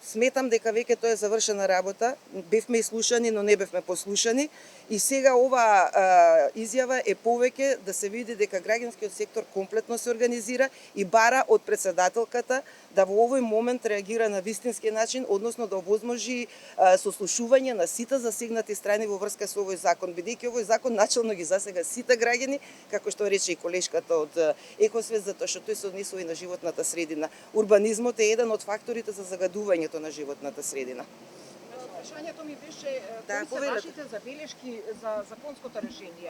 Сметам дека веќе тоа е завршена работа. Бевме изслушани, но не бевме послушани. И сега оваа изјава е повеќе да се види дека граѓанскиот сектор комплетно се организира и бара од председателката да во овој момент реагира на вистински начин, односно да овозможи сослушување на сите засегнати страни во врска со овој закон, бидејќи овој закон начелно ги засега сите граѓани, како што рече и колешката од Екосвет, затоа што тој се однесува и на животната средина. Урбанизмот е еден од факторите за загадувањето на животната средина. Прашањето ми беше Да, кои се вашите забелешки за законското решение?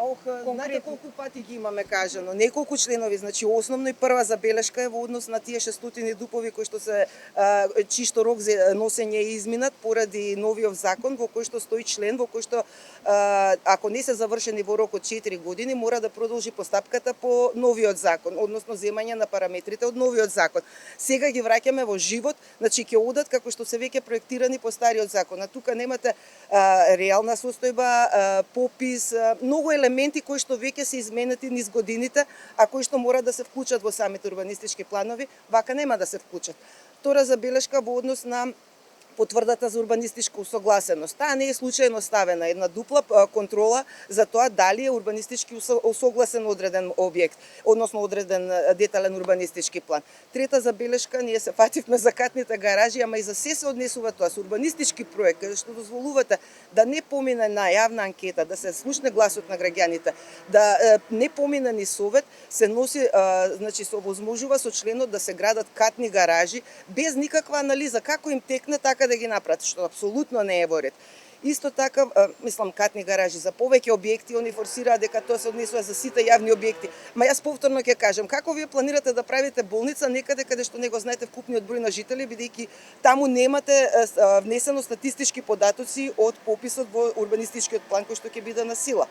Знаете колку пати ги имаме кажано, неколку членови, значи основно и прва забелешка е во однос на тие 600 дупови кои што се чишто рок за носење е изминат поради новиот закон во кој што стои член во кој што ако не се завршени во рок од 4 години мора да продолжи постапката по новиот закон, односно земање на параметрите од новиот закон. Сега ги враќаме во живот, значи ќе одат како што се веќе проектирани по стариот закон. А тука немате реална состојба, попис, многу елементи кои што веќе се изменети низ годините, а кои што мора да се вклучат во самите урбанистички планови, вака нема да се вклучат. Втора забелешка во однос на потврдата за урбанистичка усогласеност. Таа не е случајно ставена, една дупла контрола за тоа дали е урбанистички усогласен одреден објект, односно одреден детален урбанистички план. Трета забелешка, ние се фативме за катните гаражи, ама и за се однесува тоа со урбанистички проект, каде што дозволувате да не помине на јавна анкета, да се слушне гласот на граѓаните, да не помине ни совет, се носи, значи се овозможува со членот да се градат катни гаражи без никаква анализа како им текне така да ги направат, што апсолутно не е во ред. Исто така, мислам, катни гаражи за повеќе објекти, они форсираат дека тоа се однесува за сите јавни објекти. Ма јас повторно ќе кажам, како вие планирате да правите болница некаде каде што не го знаете вкупниот број на жители, бидејќи таму немате внесено статистички податоци од пописот во урбанистичкиот план кој што ќе биде на сила.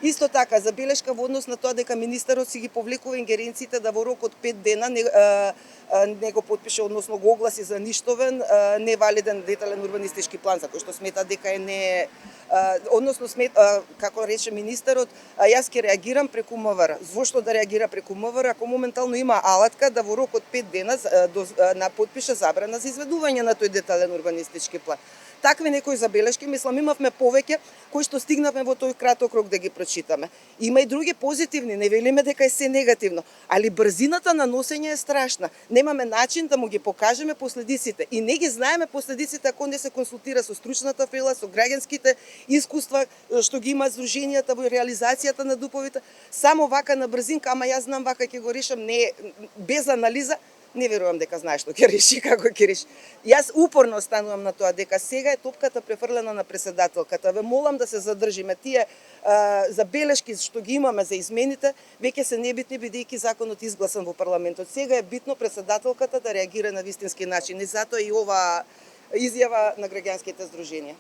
Исто така, забелешка во однос на тоа дека министерот си ги повлекува ингеренциите да во рок од 5 дена не го потпише, односно го огласи за ништовен, невалиден детален урбанистички план, за кој што смета дека е односно како рече министерот, јас ќе реагирам преку МВР. Зошто да реагира преку МВР ако моментално има алатка да во рок од 5 дена на потпише забрана за изведување на тој детален урбанистички план. Такви некои забелешки, мислам, имавме повеќе кои што стигнавме во тој краток рок да ги прочитаме. Има и други позитивни, не велиме дека е се негативно, али брзината на носење е страшна. Немаме начин да му ги покажеме последиците и не ги знаеме последиците ако не се консултира со стручната фела, со граѓанските искуства што ги имаат здруженијата во реализацијата на дуповите. Само вака на брзинка, ама јас знам вака ќе го решам, не без анализа. Не верувам дека знаеш што ќе реши, како ќе реши. Јас упорно останувам на тоа дека сега е топката префрлена на председателката. Ве молам да се задржиме. Тие забелешки што ги имаме за измените, веќе се небитни бидејќи законот изгласан во парламентот. Сега е битно председателката да реагира на вистински начин и затоа и оваа изјава на граѓанските здруженија.